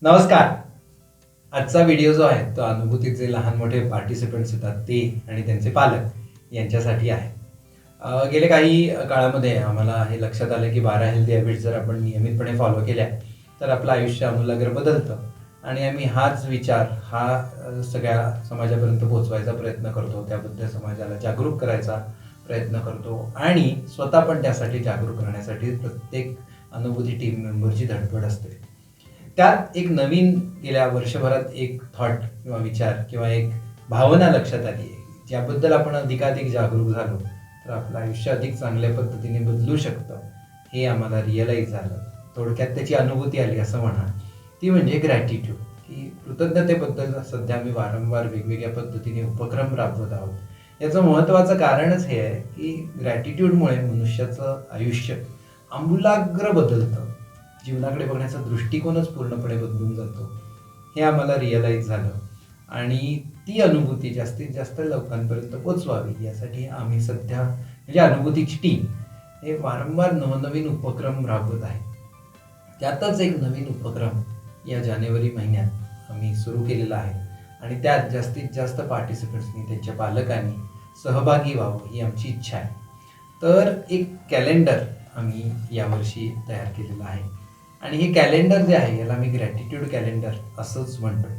नमस्कार. आजचा व्हिडिओ जो आहे तो अनुभूतीचे लहान मोठे पार्टिसिपंट्स येतात ते आणि त्यांचे पालक यांच्यासाठी आहे. गेल्या काही काळामध्ये आम्हाला हे लक्षात आलं की 12 हेल्दी हॅबिट्स जर आपण नियमितपणे फॉलो केल्या तर आपलं आयुष्य आमूलाग्र बदलतं आणि आम्ही हाच विचार सगळ्या समाजापर्यंत पोहोचवायचा प्रयत्न करतो. त्याबद्दल समाजाला जागरूक करायचा प्रयत्न करतो आणि स्वतः पण त्यासाठी जागरूक करण्यासाठी प्रत्येक अनुभूती टीम मेंबरची धडपड असते. त्यात एक नवीन गेल्या वर्षभरात एक थॉट किंवा विचार किंवा एक भावना लक्षात आली आहे, ज्याबद्दल आपण अधिकाधिक जागरूक झालो तर आपलं आयुष्य अधिक चांगल्या पद्धतीने बदलू शकतं हे आम्हाला रिअलाईज झालं. थोडक्यात त्याची अनुभूती आली असं म्हणा. ती म्हणजे ग्रॅटिट्यूड, की कृतज्ञतेबद्दल सध्या आम्ही वारंवार वेगवेगळ्या पद्धतीने उपक्रम राबवत आहोत. याचं महत्त्वाचं कारणच हे आहे की ग्रॅटिट्यूडमुळे मनुष्याचं आयुष्य आमूलाग्र बदलतं. जीवनाकडे बघण्याचा दृष्टिकोनच पूर्णपणे बदलून जातो हे आम्हाला रिअलाईज झालं आणि ती अनुभूती जास्तीत जास्त लोकांपर्यंत पोचवावी यासाठी आम्ही सध्या म्हणजे अनुभूतीची टीम हे वारंवार नवनवीन उपक्रम राबवत आहे. त्यातच एक नवीन उपक्रम या जानेवारी महिन्यात आम्ही सुरू केलेला आहे आणि त्यात जास्तीत जास्त पार्टिसिपंट्सनी त्यांच्या पालकांनी सहभागी व्हावं ही आमची इच्छा आहे. तर एक कॅलेंडर आम्ही यावर्षी तयार केलेलं आहे आणि हे कॅलेंडर जे आहे याला मी ग्रॅटिट्यूड कॅलेंडर असंच म्हणतोय.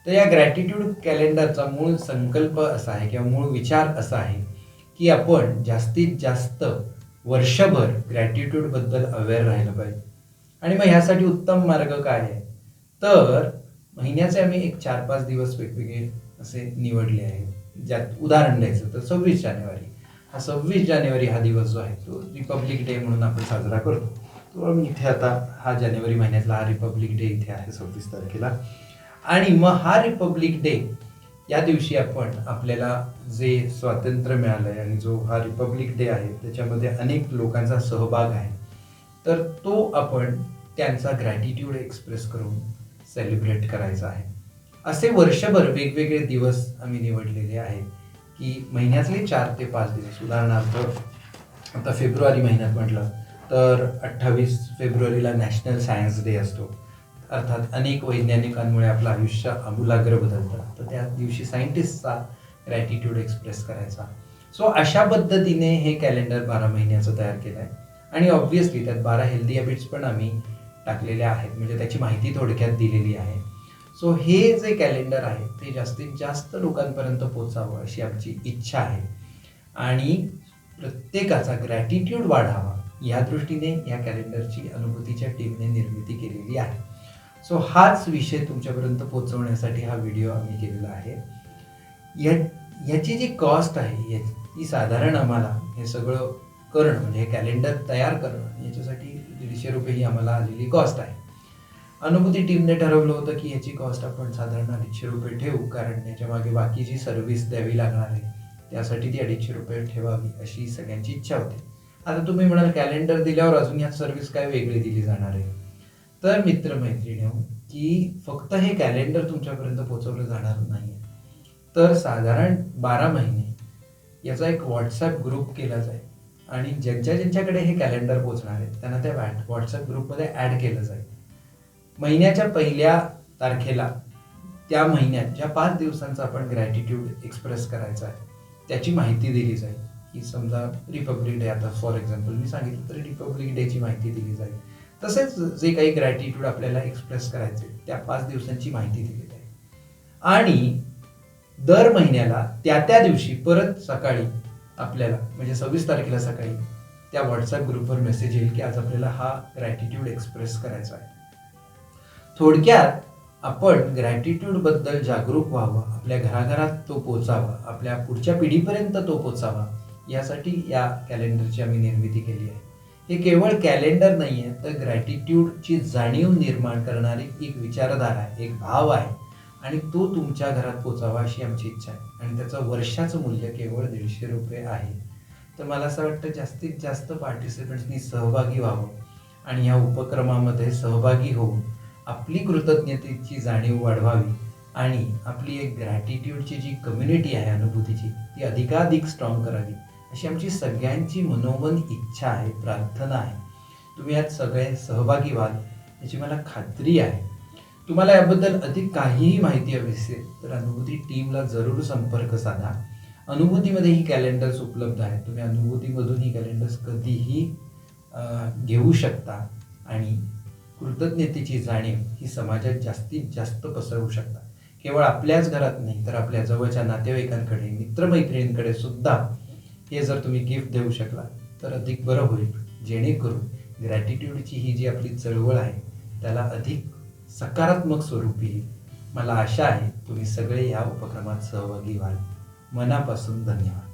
तर या ग्रॅटिट्यूड कॅलेंडरचा मूळ संकल्प असा आहे किंवा मूळ विचार असा आहे की आपण जास्तीत जास्त वर्षभर ग्रॅटिट्यूडबद्दल अवेअर राहिलं पाहिजे. आणि मग ह्यासाठी उत्तम मार्ग काय आहे, तर महिन्याचे आम्ही एक 4-5 दिवस वेगवेगळे असे निवडले आहेत. ज्यात उदाहरण द्यायचं तर 26 जानेवारी हा दिवस जो आहे तो रिपब्लिक डे म्हणून आपण साजरा करतो. तो इथे आता हा जानेवारी महिन्यातला हा रिपब्लिक डे इथे आहे 26 तारखेला. आणि मग हा रिपब्लिक डे या दिवशी आपण आपल्याला जे स्वातंत्र्य मिळालं आहे आणि जो हा रिपब्लिक डे आहे त्याच्यामध्ये अनेक लोकांचा सहभाग आहे, तर तो आपण त्यांचा ग्रॅटिट्यूड एक्सप्रेस करून सेलिब्रेट करायचा आहे. असे वर्षभर वेगवेगळे दिवस आम्ही निवडलेले आहेत की महिन्यातले 4 ते 5 दिवस. उदाहरणार्थ आता फेब्रुवारी महिन्यात म्हटलं तर 28 फेब्रुवारीला नॅशनल सायन्स डे असतो. अर्थात अनेक वैज्ञानिकांमुळे आपलं आयुष्य आमूलाग्र बदलतं, तर त्या दिवशी सायंटिस्टचा ग्रॅटिट्यूड एक्सप्रेस करायचा. सो अशा पद्धतीने हे कॅलेंडर 12 महिन्याचं तयार केलं आहे आणि ऑब्व्हियसली त्यात 12 हेल्दी हॅबिट्स पण आम्ही टाकलेल्या आहेत, म्हणजे त्याची माहिती थोडक्यात दिलेली आहे. सो हे जे कॅलेंडर आहे ते जास्तीत जास्त लोकांपर्यंत पोचावं अशी आमची इच्छा आहे आणि प्रत्येकाचा ग्रॅटिट्यूड वाढावा या दृष्टीने या कॅलेंडरची अनुभूतीच्या टीमने निर्मिती केलेली आहे. सो हाच विषय तुमच्यापर्यंत पोहोचवण्यासाठी हा व्हिडिओ आम्ही केलेला आहे. याची जी कॉस्ट आहे ती साधारण आम्हाला हे सगळं करणं म्हणजे हे कॅलेंडर तयार करणं याच्यासाठी 150 रुपये ही आम्हाला आलेली कॉस्ट आहे. अनुभूती टीमने ठरवलं होतं की याची कॉस्ट आपण साधारण 250 रुपये ठेवू, कारण याच्या मागे बाकी जी सर्व्हिस द्यावी लागणार आहे त्यासाठी ती 250 रुपये ठेवावी अशी सगळ्यांची इच्छा होती. आता तुम्ही म्हणाल कॅलेंडर दिल्यावर अजून यात सर्व्हिस काय वेगळी दिली जाणार आहे, तर मित्रमैत्रिणी की फक्त हे कॅलेंडर तुमच्यापर्यंत पोहोचवलं जाणार नाही, तर साधारण 12 महिने याचा एक व्हॉट्सॲप ग्रुप केला जाईल आणि ज्यांच्याकडे हे कॅलेंडर पोहोचणार आहे त्यांना त्या व्हॉट्सॲप ग्रुपमध्ये ॲड केलं जाईल. महिन्याच्या पहिल्या तारखेला त्या महिन्यात ज्या 5 दिवसांचा आपण ग्रॅटिट्यूड एक्सप्रेस करायचा आहे त्याची माहिती दिली जाईल. की समजा रिपब्लिक डे, आता फॉर एक्झाम्पल मी सांगितलं तर रिपब्लिक डेची माहिती दिली जाईल. तसेच जे काही ग्रॅटिट्यूड आपल्याला एक्सप्रेस करायचे त्या 5 दिवसांची माहिती दिली जाईल आणि दर महिन्याला त्या दिवशी परत सकाळी आपल्याला म्हणजे 26 तारखेला सकाळी त्या व्हॉट्सॲप ग्रुपवर मेसेज येईल की आज आपल्याला हा ग्रॅटिट्यूड एक्सप्रेस करायचा आहे. थोडक्यात आपण ग्रॅटिट्यूडबद्दल जागरूक व्हावं, आपल्या घराघरात तो पोचावा, आपल्या पुढच्या पिढीपर्यंत तो पोचावा यासाठी या कॅलेंडरची आम्ही निर्मिती केली आहे. हे केवळ कॅलेंडर नाही आहे तर ग्रॅटिट्यूडची जाणीव निर्माण करणारी एक विचारधारा आहे, एक भाव आहे आणि तो तुमच्या घरात पोचावा अशी आमची इच्छा आहे आणि त्याचं वर्षाचं मूल्य केवळ 150 रुपये आहे. तर मला असं वाटतं जास्तीत जास्त पार्टिसिपंट्सनी सहभागी व्हावं आणि या उपक्रमामध्ये सहभागी होऊन आपली कृतज्ञतेची जाणीव वाढवावी आणि आपली एक ग्रॅटिट्यूडची जी कम्युनिटी आहे अनुभूतीची ती अधिकाधिक स्ट्रॉंग करावी अशी आमची सगळ्यांची मनोमन इच्छा आहे, प्रार्थना आहे. तुम्ही यात सगळे सहभागी व्हाल याची मला खात्री आहे. तुम्हाला याबद्दल अधिक काहीही माहिती हवी असेल तर अनुभूती टीमला जरूर संपर्क साधा. अनुभूतीमध्ये ही कॅलेंडर्स उपलब्ध आहेत. तुम्ही अनुभूतीमधून ही कॅलेंडर्स कधीही घेऊ शकता आणि कृतज्ञतेची जाणीव ही समाजात जास्तीत जास्त पसरवू शकता. केवळ आपल्याच घरात नाही तर आपल्या जवळच्या नातेवाईकांकडे, मित्रमैत्रिणींकडे सुद्धा हे जर तुम्ही गिफ्ट देऊ शकला तर अधिक बरं होईल. जेणेकरून ग्रॅटिट्यूडची ही जी आपली चळवळ आहे त्याला अधिक सकारात्मक स्वरूप येईल. मला आशा आहे तुम्ही सगळे या उपक्रमात सहभागी व्हाल. मनापासून धन्यवाद.